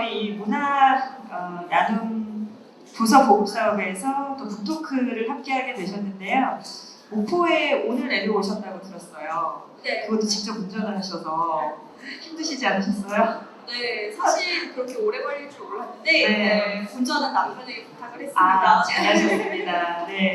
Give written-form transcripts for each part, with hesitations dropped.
저희 이 문학 나눔 부서 보급 사업에서 또 북토크를 함께하게 되셨는데요. 목포에 오늘 내려오셨다고 들었어요. 네. 그것도 직접 운전을 하셔서 힘드시지 않으셨어요? 네, 사실 그렇게 오래 걸릴 줄 몰랐는데 네. 운전은 남편에게 부탁을 했습니다. 아, 잘하셨습니다. 네.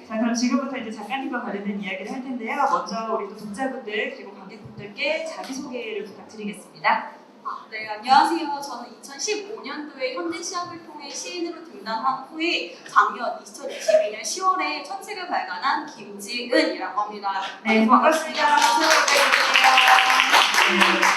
자, 그럼 지금부터 이제 작가님과 관련된 이야기를 할 텐데요. 먼저 우리 또 독자분들 그리고 관객분들께 자기소개를 부탁드리겠습니다. 네, 안녕하세요. 저는 2015년도에 현대시학을 통해 시인으로 등단한 후에 작년 2022년 10월에 첫 책을 발간한 김지은이라고 합니다. 네, 반갑습니다. 소개 부탁드립니다.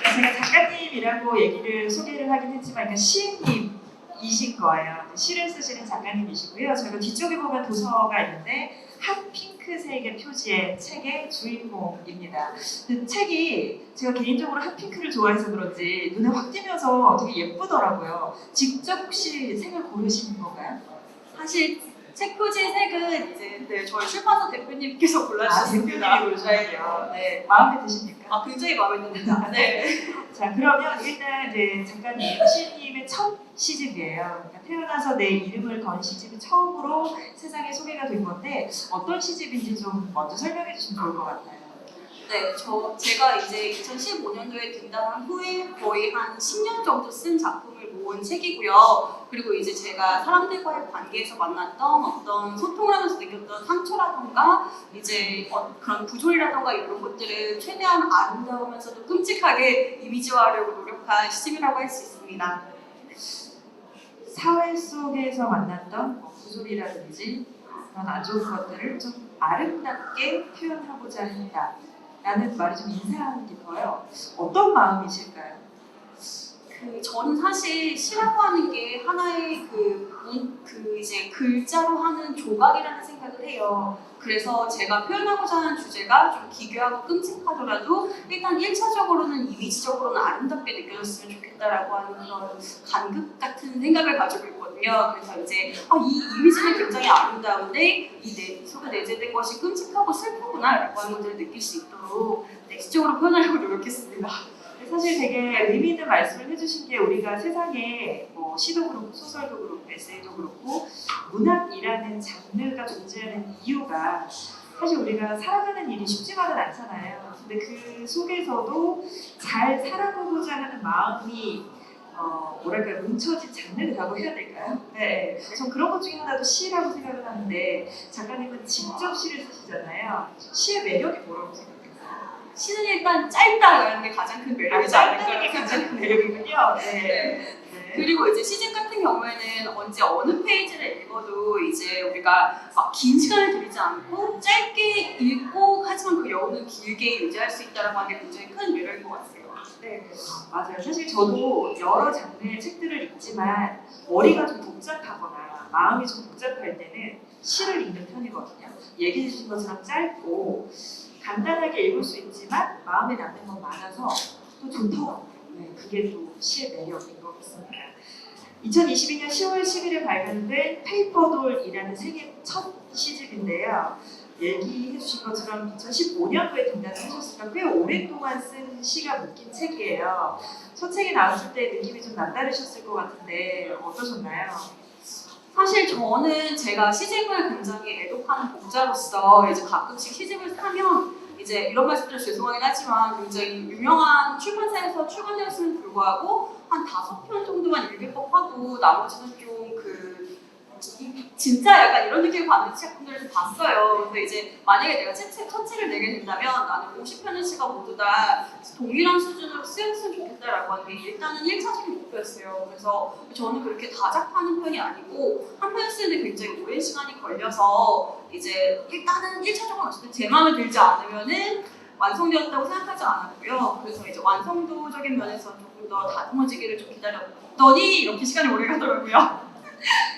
네, 제가 작가님이라고 얘기를 소개를 하긴 했지만 그러니까 시인님이신 거예요. 시를 쓰시는 작가님이시고요. 저희가 뒤쪽에 보면 도서가 있는데 핫 핑크색의 표지의 책의 주인공입니다. 그 책이 제가 개인적으로 핫핑크를 좋아해서 그런지 눈에 확 띄면서 되게 예쁘더라고요. 직접 혹시 색을 고르시는 건가요? 사실 책 표지 색은 이제 저희 출판사 대표님께서 골라주셨습니다. 대표님이 고르셨네요. 네, 마음에 드십니까? 굉장히 마음에 듭니다. 네. 자, 그러면 일단 이제 작가님, 시인님의 첫 시집이에요. 그러니까 태어나서 내 이름을 건 시집이 처음으로 세상에 소개가 된 건데 어떤 시집인지 좀 먼저 설명해 주시면 좋을 것 같아요. 네, 제가 이제 2015년도에 등단한 후에 거의 한 10년 정도 쓴 작품을 모은 책이고요. 그리고 이제 제가 사람들과의 관계에서 만났던 어떤 소통을 하면서 느꼈던 상처라던가 이제 그런 부조리라던가 이런 것들을 최대한 아름다우면서도 끔찍하게 이미지화하려고 노력한 시집이라고 할 수 있습니다. 사회 속에서 만났던 부조리라든지 그런 안 좋은 것들을 좀 아름답게 표현하고자 한다. 라는 말이 좀 인상 깊어요. 어떤 마음이실까요? 저는 사실 시라고 하는 게 하나의 이제 글자로 하는 조각이라는 생각을 해요. 그래서 제가 표현하고자 하는 주제가 좀 기괴하고 끔찍하더라도 일단 1차적으로는 이미지적으로는 아름답게 느껴졌으면 좋겠다라고 하는 그런 간극 같은 생각을 가지고 있거든요. 그래서 이제 이 이미지는 굉장히 아름다운데 이 속에 내재된 것이 끔찍하고 슬프구나라고 하는 것들을 느낄 수 있도록 시적으로 표현하려고 노력했습니다. 사실 되게 의미 있는 말씀을 해주신 게 우리가 세상에 뭐 시도 그렇고 소설도 그렇고 에세이도 그렇고 문학이라는 장르가 존재하는 이유가 사실 우리가 살아가는 일이 쉽지만은 않잖아요. 근데 그 속에서도 잘 살아보고자 하는 마음이 뭐랄까요, 뭉쳐진 장르라고 해야 될까요? 네, 전 그런 것 중에 하나도 시라고 생각을 하는데 작가님은 직접 시를 쓰시잖아요. 시의 매력이 뭐라고 생각해요? 시는 일단 짧다라는 게 가장 큰 매력이지 않을까라는 게 가장 큰 매력이군요. 네. 네. 그리고 이제 시집 같은 경우에는 언제 어느 페이지를 읽어도 이제 우리가 막 긴 시간을 들이지 않고 짧게 읽고 하지만 그 여운을 길게 유지할 수 있다는 게 굉장히 큰 매력인 것 같아요. 네, 맞아요. 사실 저도 여러 장르의 책들을 읽지만 머리가 좀 복잡하거나 마음이 좀 복잡할 때는 시를 읽는 편이거든요. 얘기해 주신 것처럼 짧고 간단하게 읽을 수 있지만 마음에 남는 건 많아서 또 좋더라고요. 네, 그게 또 시의 매력인 것 같습니다. 2022년 10월 10일에 발간된 페이퍼돌이라는 세계 첫 시집인데요. 얘기해 주신 것처럼 2015년도에 등단을 하셨으니까 꽤 오랫동안 쓴 시가 묶인 책이에요. 첫 책이 나왔을 때 느낌이 좀 남다르셨을 것 같은데 어떠셨나요? 사실 저는 제가 시집을 굉장히 애독하는 독자로서 이제 가끔씩 시집을 사면 이제 이런 말씀드려 죄송하긴 하지만 굉장히 유명한 출판사에서 출간되었음에도 불구하고 한 5편 정도만 읽을 법하고 나머지는 좀 진짜 약간 이런 느낌을 받는 작품들을 좀 봤어요. 그래서 이제 만약에 내가 첫 책을 내게 된다면 나는 50편의 시가 모두 다 동일한 수준으로 쓰였으면 좋겠다라고 하는 게 일단은 1차적인 목표였어요. 그래서 저는 그렇게 다작하는 편이 아니고 한 편 쓰는데 굉장히 오랜 시간이 걸려서 이제 일단은 1차적으로 어쨌든 제 마음에 들지 않으면은 완성되었다고 생각하지 않았고요. 그래서 이제 완성도적인 면에서 조금 더 다듬어지기를 좀 기다렸더니 이렇게 시간이 오래 가더라고요.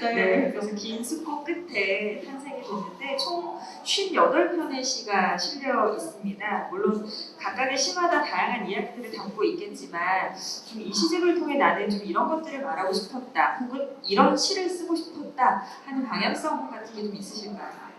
네, 그래서 긴 숙고 끝에 탄생이 됐는데 총 58편의 시가 실려 있습니다. 물론 각각의 시마다 다양한 이야기들을 담고 있겠지만 좀 이 시집을 통해 나는 좀 이런 것들을 말하고 싶었다 혹은 이런 시를 쓰고 싶었다 하는 방향성 같은 게 좀 있으실까요?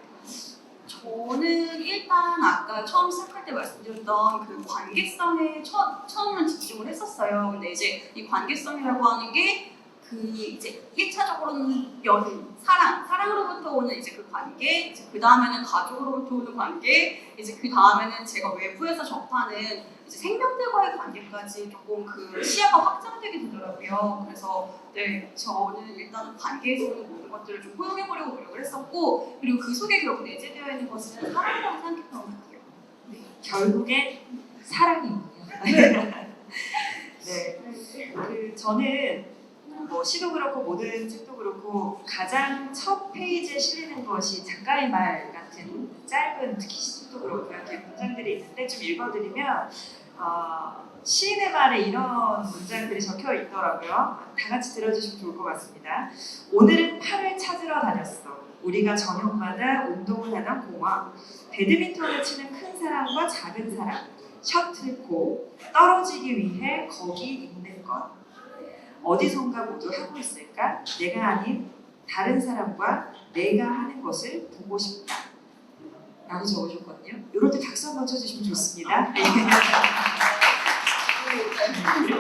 저는 일단 아까 처음 시작할 때 말씀드렸던 그 관계성에 처음은 집중을 했었어요. 근데 이제 이 관계성이라고 하는 게 그 이제 1차적으로는 연인, 사랑으로부터 오는 이제 그 관계, 이제 그 다음에는 가족으로부터 오는 관계, 이제 그 다음에는 제가 외부에서 접하는 이제 생명들과의 관계까지 조금 그 시야가 확장되게 되더라고요. 그래서 네, 저는 일단 관계에서 오는 모든 것들을 좀 포용해보려고 노력을 했었고, 그리고 그 속에 결국 내재되어 있는 것은 사랑이라고 생각했던 것 같아요. 결국에 사랑이군요. 네. 저는 뭐 시도 그렇고 모든 책도 그렇고 가장 첫 페이지에 실리는 것이 작가의 말 같은 짧은 특히 시집도 그렇고 이렇게 문장들이 있는데 좀 읽어드리면 시인의 말에 이런 문장들이 적혀 있더라고요. 다 같이 들어주시면 좋을 것 같습니다. 오늘은 팔을 찾으러 다녔어. 우리가 저녁마다 운동을 하던 공원. 배드민턴을 치는 큰 사람과 작은 사람. 셔틀콕. 떨어지기 위해 거기 있는 것. 어디선가 모두 하고 있을까? 내가 아닌 다른 사람과 내가 하는 것을 보고 싶다. 라고 적으셨거든요. 이럴 때 박수 한번 쳐주시면 좋습니다.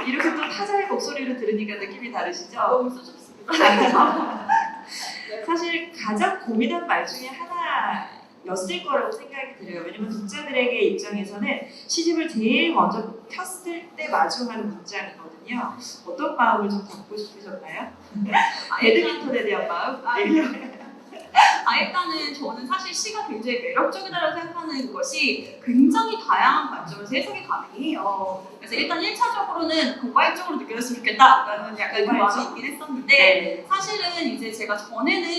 이렇게 또 타자의 목소리를 들으니까 느낌이 다르시죠? 너무 수줍습니다. 사실 가장 고민한 말 중에 하나였을 거라고 생각이 들어요. 왜냐면 독자들에게 입장에서는 시집을 제일 먼저 폈을 때 마주하는 문장이거든요. 어떤 마음을 좀 갖고 싶으셨나요? 배드민턴에 대한 마음? 일단은 저는 사실 시가 굉장히 매력적이다라고 생각하는 것이 굉장히 다양한 관점에서 해석이 가능해요. 그래서 일단 1차적으로는 공과일적으로 느껴졌으면 좋겠다라는 약간 그 마음이 있긴 했었는데, 사실은 이제 제가 전에는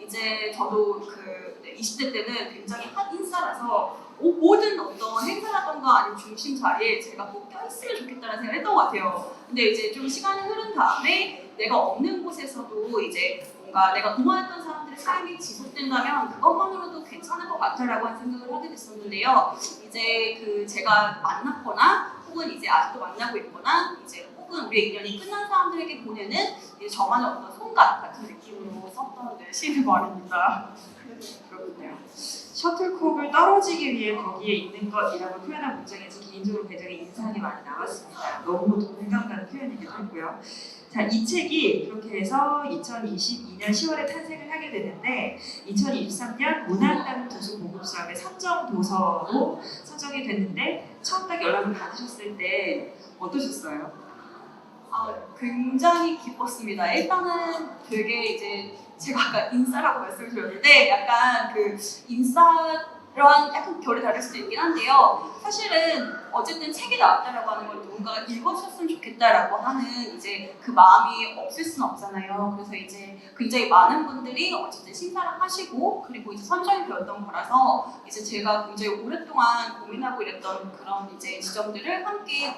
이제 저도 그 20대 때는 굉장히 핫 인싸라서 모든 어떤 행사라던가 아니면 중심 자리에 제가 꼭 껴있으면 좋겠다는 생각을 했던 것 같아요. 근데 이제 좀 시간이 흐른 다음에 내가 없는 곳에서도 이제 뭔가 내가 응원했던 사람들의 삶이 지속된다면 그것만으로도 괜찮을 것 같다라고 한 생각을 하게 됐었는데요. 이제 그 제가 만났거나 혹은 이제 아직도 만나고 있거나 이제 혹은 우리의 인연이 끝난 사람들에게 보내는 이제 저만의 어떤 손맛 같은 느낌으로 썼던 시인의 말입니다. 그렇군요. 셔틀콕을 떨어지기 위해 거기에 있는 것이라고 표현한 문장에서 개인적으로 굉장히 인상이 많이 나왔습니다. 너무 동감 가는 표현이기도 했고요. 자, 이 책이 그렇게 해서 2022년 10월에 탄생을 하게 되는데 2023년 문학당 도서 보급수업의 선정 도서로 선정이 됐는데 처음 딱 연락을 받으셨을 때 어떠셨어요? 굉장히 기뻤습니다. 일단은 되게 이제 제가 아까 인싸라고 말씀을 드렸는데 약간 그 인싸랑 약간 결이 다를 수도 있긴 한데요. 사실은 어쨌든 책이 나왔다라고 하는 걸 누군가가 읽었었으면 좋겠다라고 하는 이제 그 마음이 없을 수는 없잖아요. 그래서 이제 굉장히 많은 분들이 어쨌든 심사를 하시고 그리고 이제 선정이 되었던 거라서 이제 제가 굉장히 오랫동안 고민하고 이랬던 그런 이제 지점들을 함께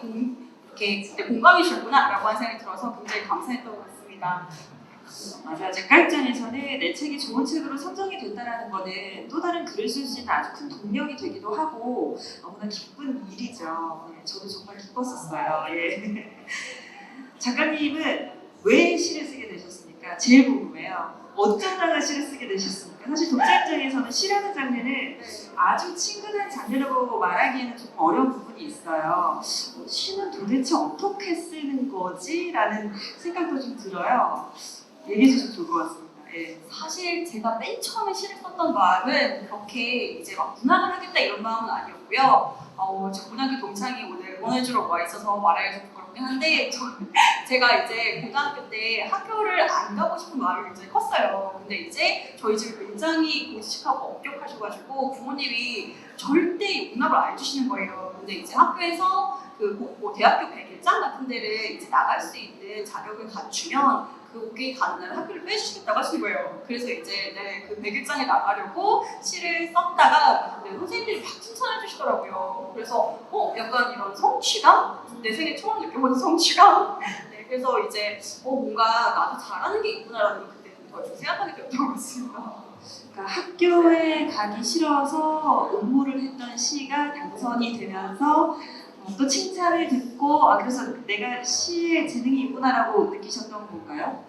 이렇게 그때 공감해 주셨구나라고 하는 생각이 들어서 굉장히 감사했던 것 같습니다. 맞아요. 작가 입장에서는 내 책이 좋은 책으로 선정이 됐다는 거는 또 다른 글을 쓸 수 있는 아주 큰 동력이 되기도 하고 너무나 기쁜 일이죠. 네, 저도 정말 기뻤었어요. 예. 작가님은 왜 시를 쓰게 되셨습니까? 제일 궁금해요. 어쩌다가 시를 쓰게 되셨습니까? 사실 독자 입장에서는 시라는 장르는 아주 친근한 장르라고 말하기에는 좀 어려운 부분이 있어요. 시는 도대체 어떻게 쓰는 거지? 라는 생각도 좀 들어요. 얘기해 주시면 좋을 것 같습니다. 예. 사실 제가 맨 처음에 시를 썼던 마음은 그렇게 이제 막 문학을 하겠다 이런 마음은 아니었고요. 저 문학의 동창이 오늘 응원해주러 와 있어서 말하기가 좀 부끄럽긴 한데 제가 이제 고등학교 때 학교를 안 가고 싶은 마음이 굉장히 컸어요. 근데 이제 저희 집이 굉장히 고지식하고 엄격하셔가지고 부모님이 절대 문학을 안 주시는 거예요. 근데 이제 학교에서 뭐 대학교 100일장 같은 데를 이제 나갈 수 있는 자격을 갖추면 거기 가는 날 학교를 빼주시겠다고 하신 거예요. 그래서 이제 그 100일장에 나가려고 시를 썼다가 선생님들이 막 칭찬해 주시더라고요. 그래서 약간 이런 성취감? 내 생애 처음 느껴보는 성취감? 네, 그래서 이제 뭔가 나도 잘하는 게 있구나라는 그때부터 좀 생각하게 되었던 것 같습니다. 그러니까 학교에 가기 싫어서 응모를 했던 시가 당선이 되면서 또 칭찬을 듣고 그래서 내가 시에 재능이 있구나라고 느끼셨던 건가요?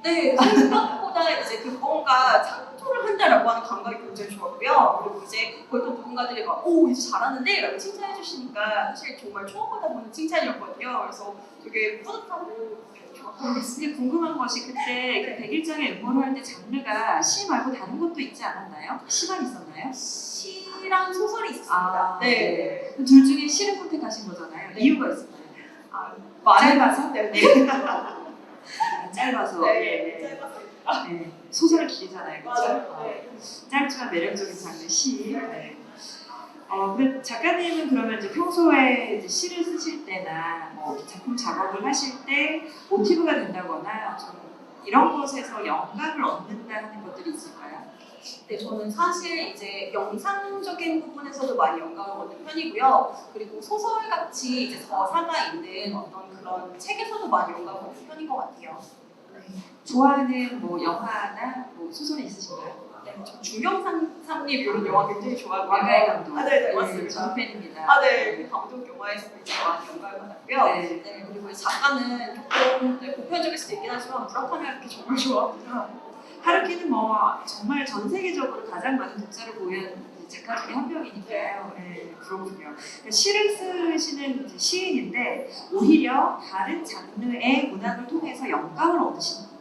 네, 생각보다 무엇보다 이제 그 무언가 창조를 한다라고 하는 감각이 굉장히 좋았고요. 그리고 이제 거의 또 누군가들이 막, 오, 이제 잘하는데? 라고 칭찬해 주시니까 사실 정말 처음 받아보는 칭찬이었거든요. 그래서 되게 뿌듯하고 좋았던 것 같습니다. 근데 궁금한 것이 그때 그 백일장에 응모를 할 때 장르가 시 말고 다른 것도 있지 않았나요? 시만 있었나요? 시랑 소설이 있습니다. 아, 네. 둘 중에 시를 선택하신 거잖아요. 네. 이유가 있었나요? 아, 짧아서? 네. 짧아서. 네. 짧아서. 네. 소설은 길잖아요. 그렇죠? 맞아요. 네. 짧지만 매력적인 장르 시. 네. 근데 작가님은 그러면 이제 평소에 이제 시를 쓰실 때나 뭐 작품 작업을 하실 때 모티브가 된다거나 좀 이런 것에서 영감을 얻는다 하는 것들이 있을까요? 네, 저는 사실 이제 영상적인 부분에서도 많이 영감을 얻는 편이고요. 그리고 소설같이 이제 서사가 있는 어떤 그런 책에서도 많이 영감을 얻는 편인 것 같아요. 좋아하는 뭐 영화나 뭐 소설이 있으신가요? 네, 저 중경삼립 이런 영화 굉장히 좋아하고요. 왕가의 감독. 아, 네, 맞습니다. 저도 팬입니다. 아, 네, 그 감독 영화에서 굉장히 많이 영감을 받았고요. 네. 네, 그리고 작가는 조금 보편적일 수도 있긴 하지만 무라카미 하루키 정말 좋아합니다. 하루키는 뭐 정말 전 세계적으로 가장 많은 독자를 보유한 작가 중에 한 명이니까요. 네, 그렇군요. 그러니까 시를 쓰시는 이제 시인인데 오히려 다른 장르의 문학을 통해서 영감을 얻으시는군요.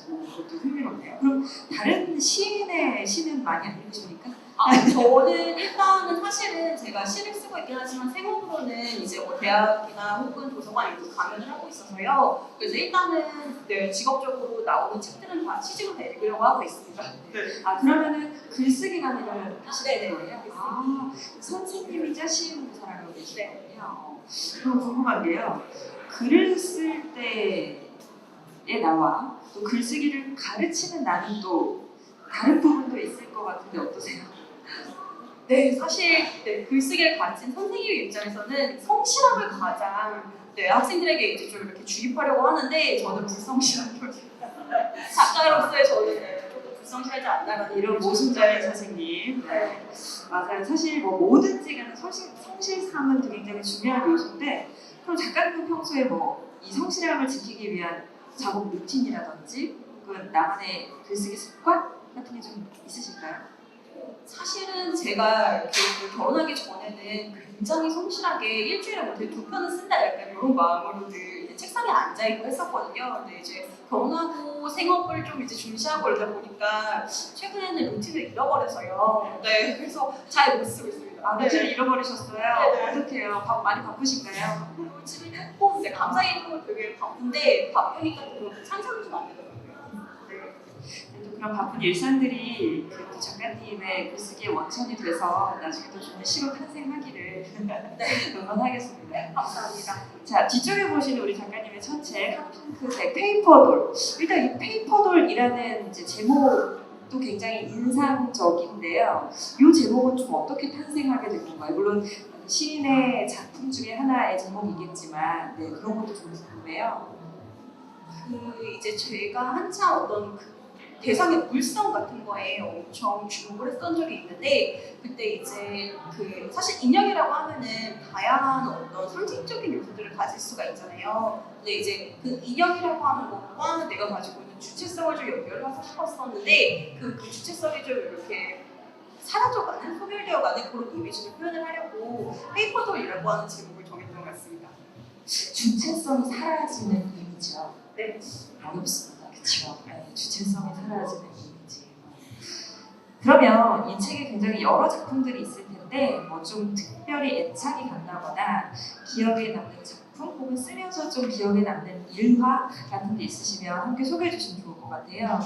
그것도 흥미롭네요. 그럼 다른 시인의 시는 많이 안 읽으십니까? 저는 일단은 사실은 제가 시를 쓰고 있긴 하지만 생업으로는 이제 뭐 대학이나 혹은 도서관에 강연을 하고 있어서요. 그래서 일단은 네, 직업적으로 나오는 책들은 다 시집을 다 읽으려고 하고 있습니다. 그러면은 글쓰기라는 걸 하시는 네네. 거예요? 선생님이자 시인으로 살아가고 계시거든요. 그럼 궁금한 게요. 글을 쓸 때에 나와 또 글쓰기를 가르치는 나는 또 다른 부분도 있을 것 같은데 어떠세요? 네, 사실 네, 글쓰기를 가르친 선생님의 입장에서는 성실함을 가장 네, 학생들에게 이제 좀 이렇게 주입하려고 하는데 저는 불성실한 편입니다. 작가로서의 저는 네, 조금 불성실하지 않나라는 이런 모순적인 선생님. 네. 맞아요. 사실 뭐 뭐든지 간에 성실함은 굉장히 중요한 요소인데 그럼 작가님은 평소에 뭐 이 성실함을 지키기 위한 작업 루틴이라든지 혹은 나만의 글쓰기 습관 같은 게 좀 있으실까요? 사실은 제가 그 결혼하기 전에는 굉장히 성실하게 일주일에 못해 2편은 쓴다 약간 이런 마음으로 늘 이제 책상에 앉아있고 했었거든요. 근데 이제 결혼하고 생업을 좀 이제 중시하고 이러다 보니까 최근에는 루틴을 잃어버려서요. 네, 그래서 잘 못 쓰고 있습니다. 루틴을 잃어버리셨어요? 네. 어떡해요? 많이 바쁘신가요? 요즘에 조금 네, 감사히도 되게 바쁜데 바쁘니까 또 상상이 좀 안 되더라고요. 또 그런 바쁜 일상들이 그 작가님의 글쓰기의 원천이 돼서 나중에 더 좋은 시로 탄생하기를 응원하겠습니다. 감사합니다. 자, 뒤쪽에 보시는 우리 작가님의 첫 책, 핫핑크색 페이퍼돌. 일단 이 페이퍼돌이라는 이제 제목도 굉장히 인상적인데요. 이 제목은 좀 어떻게 탄생하게 된 건가요? 물론 시인의 작품 중에 하나의 제목이겠지만 네, 그런 것도 좀 궁금해요. 이제 제가 한참 어떤 그 대상의 물성 같은 거에 엄청 주목을 했던 적이 있는데 그때 이제 그 사실 인형이라고 하면은 다양한 어떤 상징적인 요소들을 가질 수가 있잖아요. 근데 이제 그 인형이라고 하는 것과 내가 가지고 있는 주체성을 좀 연결을 하고 싶었었는데 그 주체성이 좀 이렇게 사라져가는, 소멸되어가는 그런 이미지를 표현을 하려고 페이퍼돌이라고 하는 제목을 정했던 것 같습니다. 주체성이 사라지는 이미지요. 네. 어렵습니다. 그렇죠? 네, 주체성이 사라지는 이미지. 그러면 이 책에 굉장히 여러 작품들이 있을 텐데 뭐 좀 특별히 애착이 간다거나 기억에 남는 작품 혹은 쓰면서 좀 기억에 남는 일화 같은 게 있으시면 함께 소개해 주시면 좋을 것 같아요.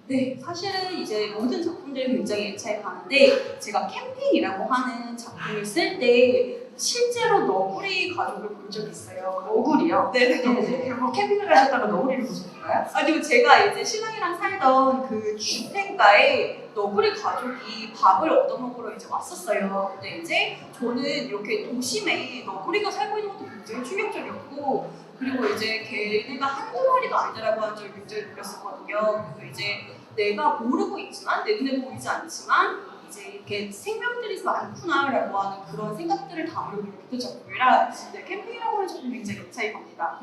네, 사실은 이제 모든 작품들이 굉장히 애착이 가는데 제가 캠핑이라고 하는 작품을 쓸 때 실제로 너구리 가족을 본 적이 있어요. 너구리요? 네, 네네. 뭐 캠핑을 가셨다가 너구리를 보셨나요? 아니요, 제가 이제 신랑이랑 살던 그 주택가에 너구리 가족이 밥을 얻어먹으러 이제 왔었어요. 근데 이제 저는 이렇게 도심에 너구리가 살고 있는 것도 굉장히 충격적이었고 그리고 이제 걔네가 한두 마리도 아니라고 하는 점을 굉장히 느꼈었거든요. 그래서 이제 내가 모르고 있지만 내 눈에 보이지 않지만 이제 이렇게 생명들이 많구나라고 하는 그런 생각들을 담으려고 했던 작품이라 네, 캠핑이라고 하는 작품 굉장히 애착이 갑니다.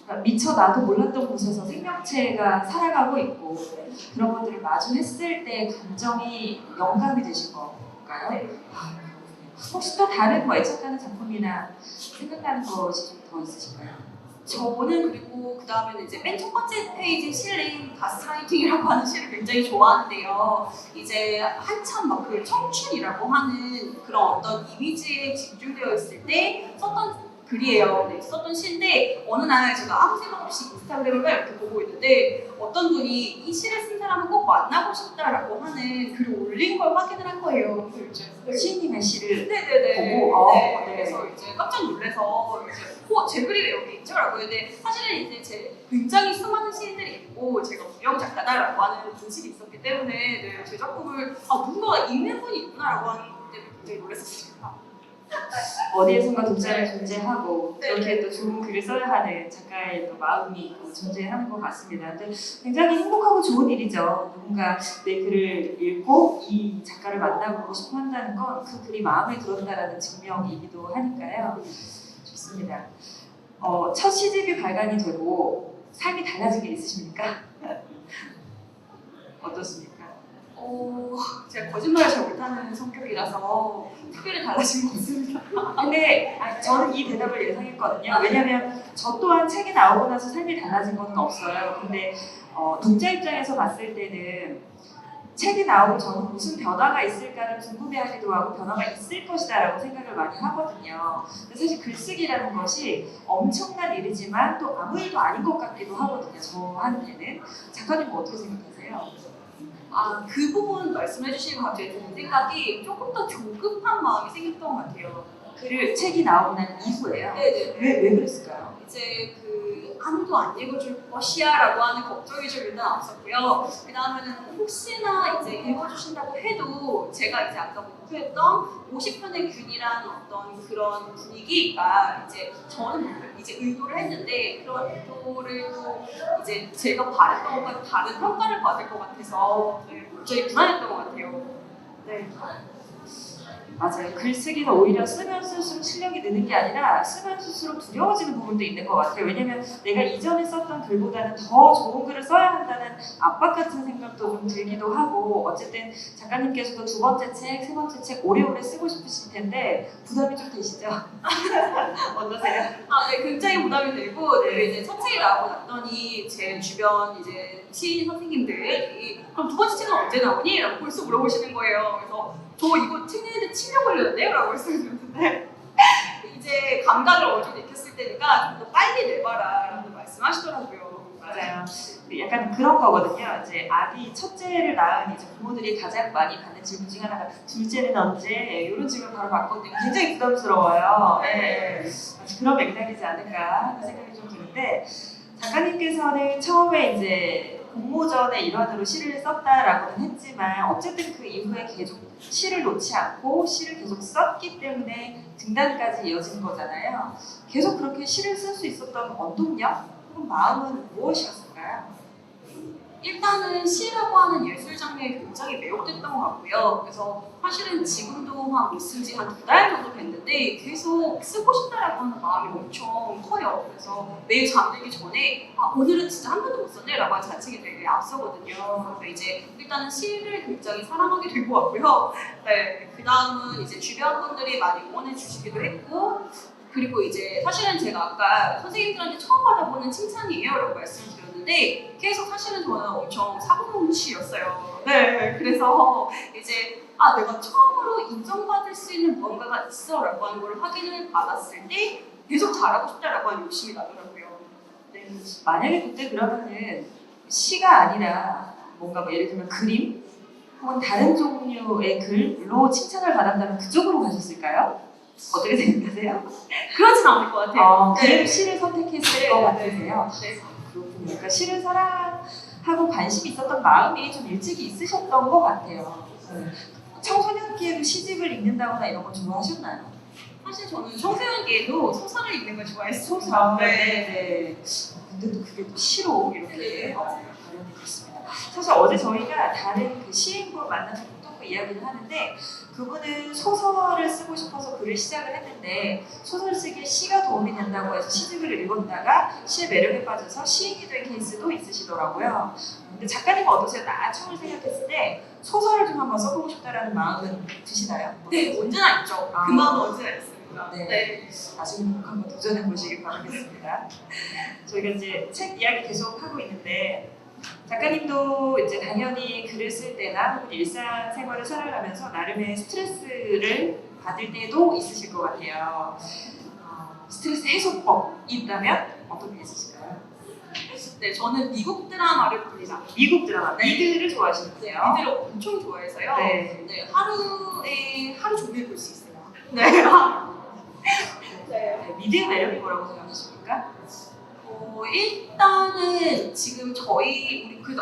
그러니까 미처 나도 몰랐던 곳에서 생명체가 살아가고 있고 그런 것들을 마주했을 때 감정이 영감이 되신 건가요? 네. 혹시 또 다른 뭐 애착하는 작품이나 생각나는 것이 좀 더 있으신가요? 저는 그리고 그 다음에는 이제 맨 첫 번째 페이지 실린 가스라이팅이라고 하는 시를 굉장히 좋아하는데요. 이제 한참 막 그 청춘이라고 하는 그런 어떤 이미지에 집중되어 있을 때 썼던 글이에요. 네, 썼던 시인데 어느 날 제가 아무 생각 없이 인스타그램을 이렇게 보고 있는데 어떤 분이 이 시를 쓴 사람은 꼭 만나고 싶다라고 하는 글을 올린 걸 확인을 한 거예요. 그래서 이제 시인님의 시를 네네네. 보고 네. 네. 그래서 이제 깜짝 놀라서 이제 제 글이 왜 여기 있죠?라고 했는데 사실은 이제 제 굉장히 수많은 시인들이 있고 제가 무명 작가다라고 하는 인식이 있었기 때문에 네, 제 작품을 누군가가 읽는 분이 있구나라고 하는 것 때문에 굉장히 놀랐었습니다. 어디에선가 독자를 존재하고 네. 이렇게 또 좋은 글을 써야 하는 작가의 또 마음이 존재하는 것 같습니다. 근데 굉장히 행복하고 좋은 일이죠. 누군가 내 글을 읽고 이 작가를 만나보고 싶어 한다는 건 그 글이 마음에 들었다라는 증명이기도 하니까요. 좋습니다. 첫 시집이 발간이 되고 삶이 달라진 게 있으십니까? 어떻습니까? 제가 거짓말을 잘 못하는 성격이라서 특별히 달라진 것 없습니다. 근데 저는 이 대답을 예상했거든요. 왜냐하면 저 또한 책이 나오고 나서 삶이 달라진 건 없어요. 근데 독자 입장에서 봤을 때는 책이 나오고 저는 무슨 변화가 있을까를 궁금해하기도 하고 변화가 있을 것이다라고 생각을 많이 하거든요. 근데 사실 글쓰기라는 것이 엄청난 일이지만 또 아무 일도 아닌 것 같기도 하거든요. 저한테는. 작가님은 어떻게 생각하세요? 그 부분 말씀해 주신 것 같아요. 드는 생각이 조금 더 조급한 마음이 생겼던 것 같아요. 책이 나오고 난 이후에요? 네네. 왜 그랬을까요? 이제 아무도 안 읽어줄 것이야라고 하는 걱정이 좀 일단 앞섰고요. 그 다음에는 혹시나 이제 읽어주신다고 해도 제가 이제 아까 목표했던 50편의 균이라는 어떤 그런 분위기가 이제 저는 이제 의도를 했는데 그런 의도를 또 이제 제가 바랬던 것과 다른 평가를 받을 것 같아서 굉장히 불안했던 것 같아요. 네. 맞아요. 글쓰기는 오히려 쓰면 쓸수록 실력이 느는 게 아니라 쓰면 쓸수록 두려워지는 부분도 있는 것 같아요. 왜냐면 내가 이전에 썼던 글보다는 더 좋은 글을 써야 한다는 압박 같은 생각도 좀 들기도 하고 어쨌든 작가님께서도 두 번째 책, 세 번째 책 오래오래 쓰고 싶으실 텐데 부담이 좀 되시죠? 어떠세요? 네, 굉장히 부담이 되고 이제 첫 책이 나오고 났더니 제 주변 이제 시인 선생님들이 그럼 두 번째 책은 언제 나오니? 라고 벌써 물어보시는 거예요. 그래서 저 이거 책 내는데 7년 걸렸는데요? 라고 말씀드렸는데 이제 감각을 어느 정도 익혔을 때니까 좀 더 빨리 내봐라 라고 말씀하시더라고요. 맞아요. 약간 그런 거거든요. 이제 아기 첫째를 낳은 이제 부모들이 가장 많이 받는 질문 중 하나가 둘째는 언제? 이런 질문 바로 받거든요. 굉장히 부담스러워요. 네. 마치 그런 맥락이지 않을까 하는 생각이 좀 드는데 작가님께서는 처음에 이제 공모전의 일환으로 시를 썼다라고는 했지만 어쨌든 그 이후에 계속 시를 놓지 않고 시를 계속 썼기 때문에 등단까지 이어진 거잖아요. 계속 그렇게 시를 쓸 수 있었던 원동력 혹은 마음은 무엇이었을까요? 일단은 시라고 하는 예술 장르에 굉장히 매혹됐던 것 같고요. 그래서 사실은 지금도 쓴 지 한 2달 정도 됐는데 계속 쓰고 싶다라고 하는 마음이 엄청 커요. 그래서 매일 잠들기 전에 오늘은 진짜 한 번도 못 썼네 라고 하는 자책이 되게 앞서거든요. 그래서 이제 일단은 시를 굉장히 사랑하게 된 것 같고요. 네, 그 다음은 이제 주변 분들이 많이 응원해 주시기도 했고 그리고 이제 사실은 제가 아까 선생님들한테 처음 받아보는 칭찬이에요 라고 말씀드렸는데 계속 사실은 저는 엄청 사고뭉치였어요. 네, 그래서 이제 내가 처음으로 인정받을 수 있는 무언가가 있어 라고 하는 걸 확인을 받았을 때 계속 잘하고 싶다라고 하는 욕심이 나더라고요. 네. 만약에 그때 그러면은 시가 아니라 뭔가 뭐 예를 들면 그림 혹은 다른 종류의 글로 칭찬을 받았다면 그쪽으로 가셨을까요? 어떻게 생각하세요? 그렇진 않을 것 같아요. 그래도 시를 선택했을 것 같으세요? 네. 그렇군요. 그러니까 시를 사랑하고 관심이 있었던 마음이 좀 일찍이 있으셨던 것 같아요. 청소년기에도 시집을 읽는다거나 이런 거 좋아하셨나요? 사실 저는 청소년기에도 소설을 읽는 걸 좋아했어요. 소설. 네. 근데 또 그게 또 시로 이렇게 네. 발현이 됐습니다. 사실 어제 저희가 다른 그 시인분 만나서 또 이야기를 하는데 그분은 소설을 쓰고 싶어서 글을 시작을 했는데 소설 쓰기에 시가 도움이 된다고 해서 시집을 읽었다가 시의 매력에 빠져서 시인이 된 케이스도 있으시더라고요. 근데 작가님은 어떠세요? 나중을 생각했을 때 소설을 좀 한번 써보고 싶다라는 마음은 드시나요? 네, 언제나 있죠. 아. 그 마음은 언제나 있습니다. 네. 네. 나중에 꼭 한번 도전해 보시길 바라겠습니다. 저희가 이제 책 이야기 계속 하고 있는데 작가님도 이제 당연히 글을 쓸 때나 혹은 일상생활을 살아가면서 나름의 스트레스를 받을 때도 있으실 것 같아요. 스트레스 해소법이 있다면 어떤 게 있으실까요? 네, 저는 미국 드라마를 봅니다. 미국 드라마, 네. 미드를 네, 좋아하시는데요? 미드를 엄청 좋아해서요. 네. 네, 하루에 하루 종일 볼 수 있어요. 네. 네, 미드의 매력이 뭐라고 생각하십니까? 일단은 지금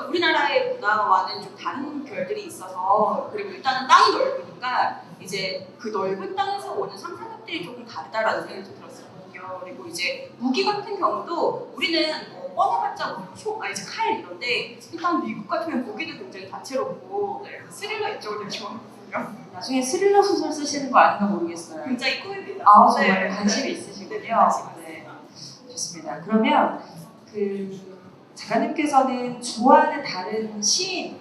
우리나라의 문화와는 좀 다른 결들이 있어서 그리고 일단은 땅이 넓으니까 이제 그 넓은 땅에서 오는 상상력들이 조금 다르다라는 생각이 좀 들었었거든요. 그리고 이제 무기 같은 경우도 우리는 뻔해봤자 이제 칼 이런데 일단 미국 같으면 무기도 굉장히 다채롭고 네, 스릴러 이쪽을 되게 좋아하거든요. 나중에 스릴러 소설 쓰시는 거 아닌가 모르겠어요. 굉장히 꿈입니다. 아, 정말 네. 관심이 네, 있으시군요. 관심 네, 있습니다. 좋습니다. 그러면 그 작가님께서는 좋아하는 다른 시인이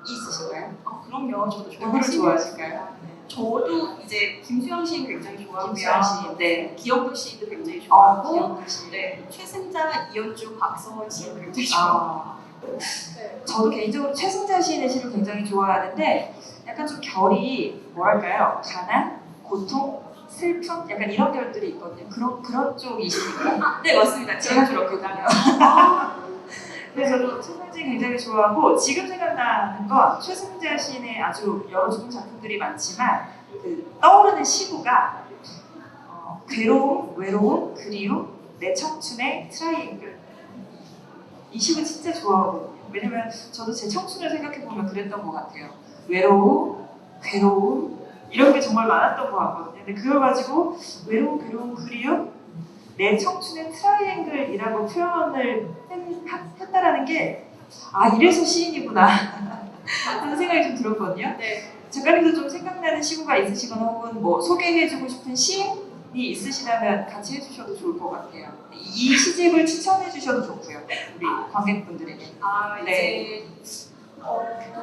있으신가요? 그럼요. 저도 누구를 좋아하실까요? 저도 이제 김수영 시인 굉장히 좋아하고요. 김수영 시인, 네. 기영도 시인도 굉장히 좋아하고 기영도 시. 네, 최승자, 이현주, 박서원 시인 굉장히 좋아하고 네. 저도 개인적으로 최승자 시인의 시를 굉장히 좋아하는데 약간 좀 결이 뭐랄까요? 가난, 고통, 슬픔, 약간 이런 결들이 있거든요. 그런 쪽이십니까? 네, 맞습니다. 제가 그렇거든요. 아, 그래서 저도 최승자 굉장히 좋아하고 지금 생각나는 건 최승자 시인의 아주 여러 좋은 작품들이 많지만 그 떠오르는 시구가 괴로움, 외로움, 그리움, 내 청춘의 트라이앵글. 이 시구 진짜 좋아하거든요. 왜냐면 저도 제 청춘을 생각해보면 그랬던 것 같아요. 외로움, 괴로움 이런 게 정말 많았던 것 같거든요. 근데 그걸 가지고 외로움, 괴로움, 그리움, 내 청춘의 트라이앵글이라고 표현을 했다라는 게 이래서 시인이구나 하는 생각이 좀 들었거든요. 네. 작가님도 좀 생각나는 시구가 있으시거나 혹은 뭐 소개해주고 싶은 시인이 있으시다면 같이 해주셔도 좋을 것 같아요. 이 시집을 추천해주셔도 좋고요. 우리 관객분들에게. 이제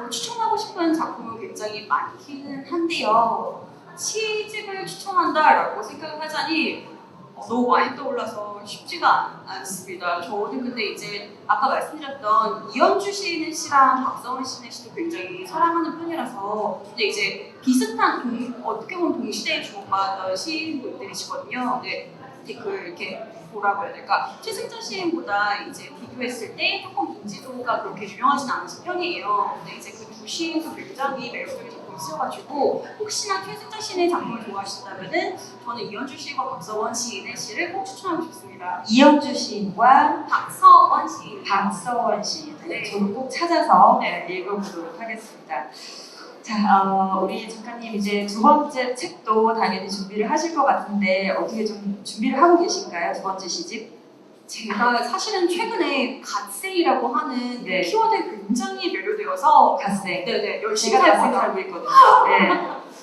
추천하고 싶은 작품은 굉장히 많기는 한데요. 시집을 추천한다라고 생각을 하자니 너무 많이 떠올라서 쉽지가 않습니다. 저는 근데 이제 아까 말씀드렸던 이현주 시인의 시랑 박서원 시인의 시도 굉장히 사랑하는 편이라서 근데 이제 비슷한 어떻게 보면 동시대에 주목받았던 시인분들이시거든요. 근데 이렇게 뭐라고 해야 될까? 최승자 시인보다 이제 비교했을 때 조금 인지도가 그렇게 유명하진 않은 편이에요. 근데 이제 그 두 시인도 굉장히 매력적인 작품이 있어가지고 혹시나 최승자 시인의 작품을 좋아하신다면은 저는 이현주 시인과 박서원 시인의 시를 꼭 추천하고 싶습니다. 이현주 시인과 박서원 시인. 박서원 시인. 네. 저도 꼭 찾아서 읽어보도록 하겠습니다. 자, 우리 작가님 이제 두 번째 책도 당연히 준비를 하실 것 같은데 어떻게 좀 준비를 하고 계신가요? 두 번째 시집? 제가 사실은 최근에 갓생이라고 하는 네. 키워드에 굉장히 매료되어서 갓생. 네네 열심히 제가 갓생 살고 살고 있거든요. 네.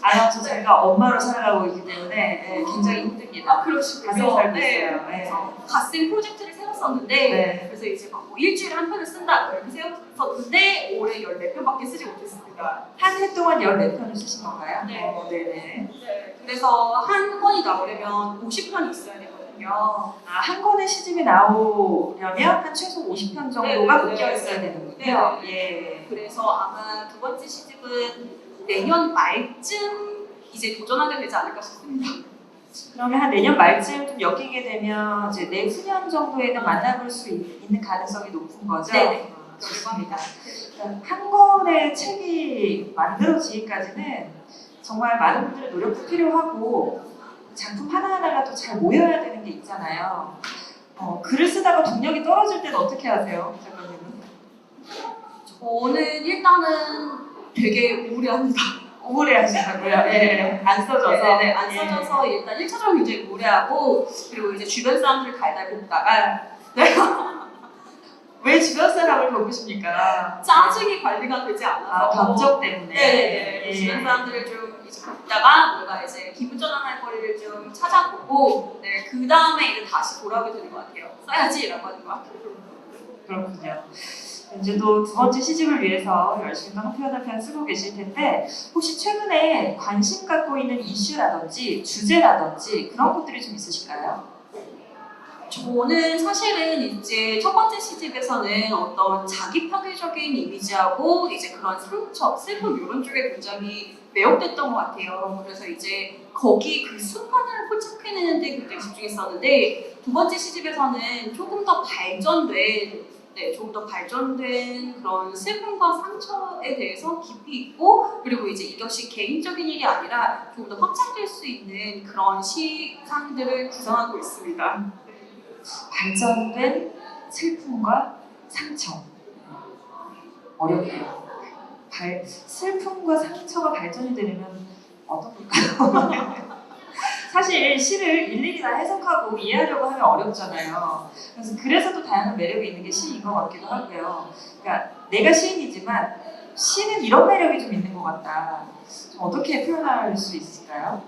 아나운서 제가 엄마로 살아가고 있기 때문에 굉장히 힘듭니다. 그러시군요. 갓생 살고 네. 있어요. 네. 그래서 갓생 프로젝트를 세웠었는데 네. 그래서 이제 막 뭐 일주일에 한 편을 쓴다 이렇게 세웠었는데 올해 14편밖에 쓰지 못했습니다. 한 해 동안 14편을 쓰신 건가요? 네. 네네. 네. 그래서 한 권이 나오려면 50편이 있어야 되거든요. 한 권의 시집이 나오려면 한 최소 50편 정도가 네, 묶여 네, 있어야 네. 되는군요. 네. 예. 그래서 아마 두 번째 시집은 내년 말쯤 이제 도전하게 되지 않을까 싶습니다. 그러면 한 내년 말쯤 좀 엮이게 되면 이제 내후년 정도에는 만나볼 수 있는 가능성이 높은 거죠? 네네. 좋습니다. 한 권의 책이 만들어지기까지는 정말 많은 분들의 노력도 필요하고 작품 하나하나가 또 잘 모여야 되는 게 있잖아요. 글을 쓰다가 동력이 떨어질 때는 어떻게 하세요, 작가님은? 저는 일단은 되게 우울해합니다. 우울해하시다고요? 예. 안 써져서. 네네, 안 써져서 일단 1차적으로 굉장히 우울해하고 그리고 이제 주변 사람들 달달 볶다가 왜 주변 사람을 바꾸십니까? 짜증이 관리가 되지 않아서. 아, 감정 때문에. 네네네. 예. 주변 사람들을 좀 이제 보다가 뭔가 이제 기분 전환할 거리를 좀 찾아보고, 네, 그 다음에 이제 다시 돌아오게 되는 것 같아요. 써야지라고 하는 것 같아요. 그렇군요. 이제 또 두 번째 시집을 위해서 열심히 또 한 편 한 편 쓰고 계실 텐데 혹시 최근에 관심 갖고 있는 이슈라든지 주제라든지 그런 것들이 좀 있으실까요? 저는 사실은 이제 첫 번째 시집에서는 어떤 자기 파괴적인 이미지하고 이제 그런 상처, 슬픔 이런 쪽에 굉장히 매혹됐던 것 같아요. 그래서 이제 거기 그 순간을 포착해내는데 굉장히 집중했었는데 두 번째 시집에서는 조금 더 발전된 조금 더 발전된 그런 슬픔과 상처에 대해서 깊이 있고 그리고 이제 이것이 개인적인 일이 아니라 조금 더 확장될 수 있는 그런 시상들을 구성하고 있습니다. 발전된 슬픔과 상처. 어렵네요. 슬픔과 상처가 발전이 되려면 어떤 걸까요? 사실 시를 일일이 다 해석하고 이해하려고 하면 어렵잖아요. 그래서 또 다양한 매력이 있는 게 시인 것 같기도 하고요. 그러니까 내가 시인이지만 시는 이런 매력이 좀 있는 것 같다. 좀 어떻게 표현할 수 있을까요?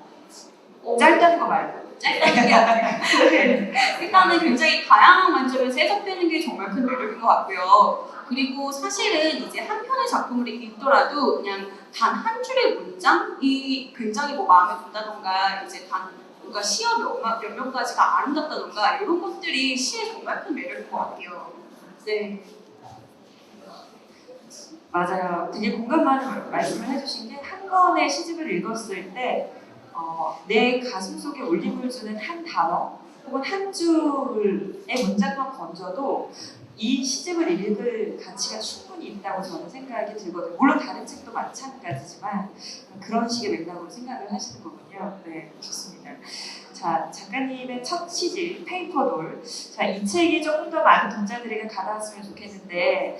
짧다는 거 말고. 짧다는 게 아니라 일단은 굉장히 다양한 관점에서 해석되는 게 정말 큰 매력인 것 같고요. 그리고 사실은 이제 한 편의 작품을 읽더라도 그냥 단 한 줄의 문장이 굉장히 뭐 마음에 든다던가 이제 뭔가 시어 몇 명까지가 아름답다던가 이런 것들이 시의 정말 큰 매력인 것 같아요. 네. 맞아요. 되게 공감 많은 말씀을 해주신 게 한 권의 시집을 읽었을 때 내 가슴 속에 울림을 주는 한 단어 혹은 한 줄의 문장만 건져도 이 시집을 읽을 가치가 충분히 있다고 저는 생각이 들거든요. 물론 다른 책도 마찬가지지만 그런 식의 맥락으로 생각을 하시는 거군요. 네, 좋습니다. 자, 작가님의 첫 시집 페이퍼돌. 자, 이 책이 조금 더 많은 독자들에게 가닿았으면 좋겠는데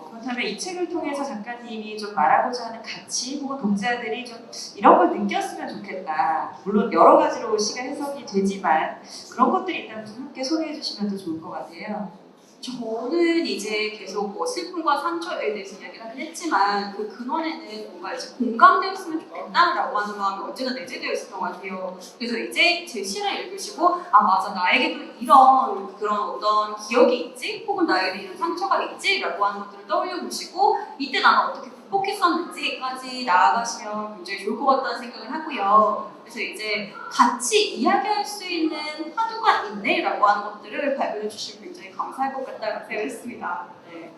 그렇다면 이 책을 통해서 작가님이 좀 말하고자 하는 가치 혹은 독자들이 좀 이런 걸 느꼈으면 좋겠다. 물론 여러 가지로 시가 해석이 되지만 그런 것들이 있다면 좀 함께 소개해 주시면 더 좋을 것 같아요. 저는 이제 계속 뭐 슬픔과 상처에 대해서 이야기를 하긴 했지만 그 근원에는 뭔가 이제 공감되었으면 좋겠다라고 하는 마음이 언제나 내재되어 있었던 것 같아요. 그래서 이제 제 시를 읽으시고 아 맞아 나에게도 이런 그런 어떤 기억이 있지 혹은 나에게도 이런 상처가 있지라고 하는 것들을 떠올려 보시고 이때 나는 어떻게 극복했었는지까지 나아가시면 굉장히 좋을 것 같다는 생각을 하고요. 그래서 이제 같이 이야기할 수 있는 화두가 있네라고 하는 것들을 발견해 주시면 굉장히 감사할 것 같다는 생각을 했습니다. 네.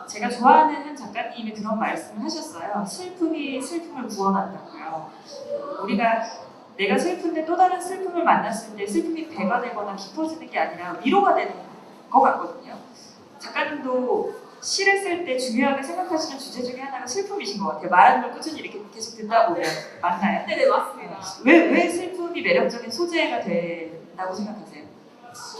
제가 좋아하는 한 작가님이 그런 말씀을 하셨어요. 슬픔이 슬픔을 구원한다고요. 내가 슬픈데 또 다른 슬픔을 만났을 때 슬픔이 배가 되거나 깊어지는 게 아니라 위로가 되는 것 같거든요. 작가님도 시를 쓸 때 중요하게 생각하시는 주제 중에 하나가 슬픔이신 것 같아요. 말하는 걸 꾸준히 이렇게 계속 듣다 보면 맞나요? 네네 맞습니다. 왜 슬픔이 매력적인 소재가 된다고 생각하세요?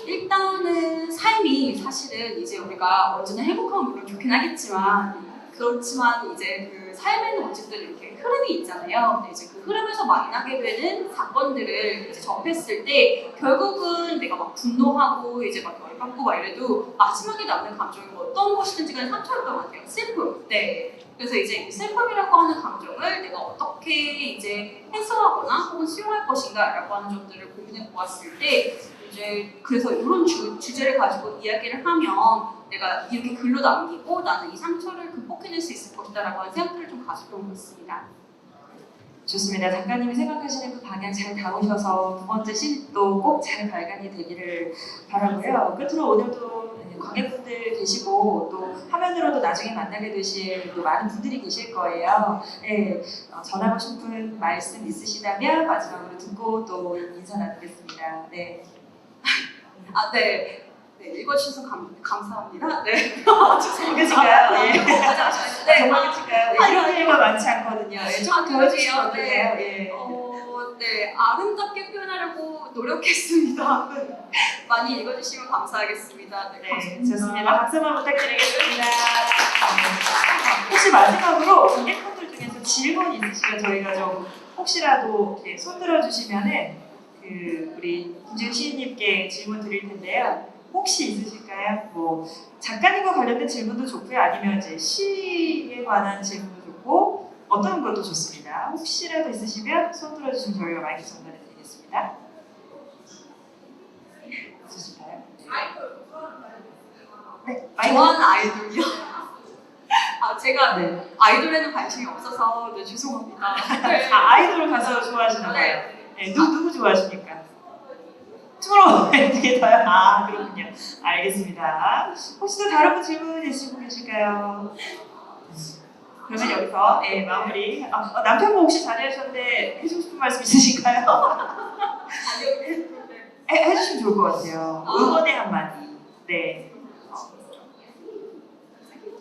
일단은 삶이 사실은 이제 우리가 언제나 행복하면 물론 좋긴 하겠지만 그렇지만 이제 그 삶에는 어쨌든 이렇게 흐름이 있잖아요. 근데 이제 그 흐름에서 만나게 되는 사건들을 이제 접했을 때 결국은 내가 막 분노하고 이제 막 열받고 막 이래도 마지막에 남는 감정이 뭐 어떤 것이든지 간에 상처였던 것 같아요. 슬픔. 네. 그래서 이제 이 슬픔이라고 하는 감정을 내가 어떻게 이제 해소하거나 혹은 수용할 것인가라고 하는 점들을 고민해 보았을 때 이제 그래서 이런 주제를 가지고 이야기를 하면 내가 이렇게 글로 남기고 나는 이 상처를 극복해낼 수 있을 것이다라고 하는 생각들을 좀 가졌던 것 같습니다. 좋습니다. 작가님이 생각하시는 그 방향 잘 담으셔서 두 번째 시집도 꼭 잘 발간이 되기를 바라고요. 끝으로 오늘도 관객분들 계시고 또 화면으로도 나중에 만나게 되실 또 많은 분들이 계실 거예요. 네, 전하고 싶은 말씀 있으시다면 마지막으로 듣고 또 인사 나누겠습니다. 네. 아, 네. 네, 읽어주셔서 감사합니다. 네. 끝인가요? 네. 네. 정말 끝인가요? 네. 이런 일가 많지 않거든요. 네, 조금 더 해주시면 어떨까요? 네. 네. 아름답게 표현하려고 노력했습니다. 많이 읽어주시면 감사하겠습니다. 네, 네, 좋습니다. 박수 한번 부탁드리겠습니다. 혹시 마지막으로 관객분들 중에서 질문 있으시면 저희가 좀 혹시라도 손 들어주시면은 우리 김지은 시인님께 질문 드릴 텐데요. 혹시 있으실까요? 뭐 작가님과 관련된 질문도 좋고요. 아니면 이제 시에 관한 질문도 좋고 어떤 것도 좋습니다. 혹시라도 있으시면 손 들어주시면 저희가 마이크 전달해 드리겠습니다. 있으실까요? 네, 마이크. 좋아하는 아이돌이요? 아 제가 네. 아이돌에는 관심이 없어서 네, 죄송합니다. 네. 아이돌 가수 좋아하시나 봐요. 네. 네, 누구 좋아하십니까? 투모로우 밴드게 더요? 아, 그렇군요. 알겠습니다. 혹시 또 다른 분 질문 있으시고 계실까요? 그러면 여기서 마무리. 남편분 혹시 자리하셨는데 해주고 싶은 말씀 있으신가요? 해주시면 좋을 것 같아요. 응원의 한마디. 네.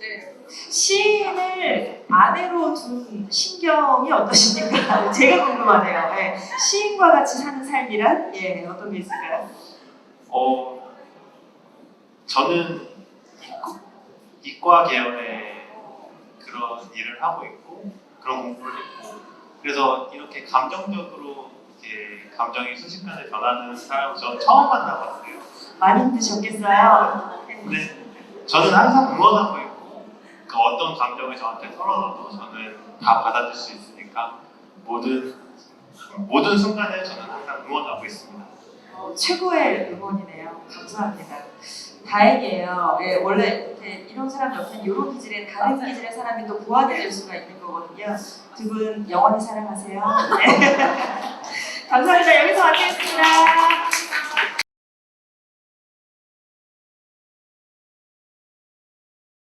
네. 시인을 아내로 둔 신경이 어떠십니까? 제가 궁금하네요. 네. 시인과 같이 사는 삶이란 어떤 게 있을까요? 저는 이과 계열의 그런 일을 하고 있고 그런 공부를 했고 그래서 이렇게 감정적으로 이렇게 감정이 순식간에 변하는 사람을 저는 처음 만나봤어요. 많이 힘드셨겠어요? 근데 저는 항상 응원하고 있고 그 어떤 감정을 저한테 털어놔도 저는 다 받아줄 수 있으니까 모든 순간에 저는 항상 응원하고 있습니다. 최고의 응원이네요. 감사합니다. 다행이에요. 원래 이런 사람 옆에는 이런 기질의 다른 기질의 사람이 또 보완이 될 수가 있는 거거든요. 두 분 영원히 사랑하세요. 네. 감사합니다. 여기서 마치겠습니다.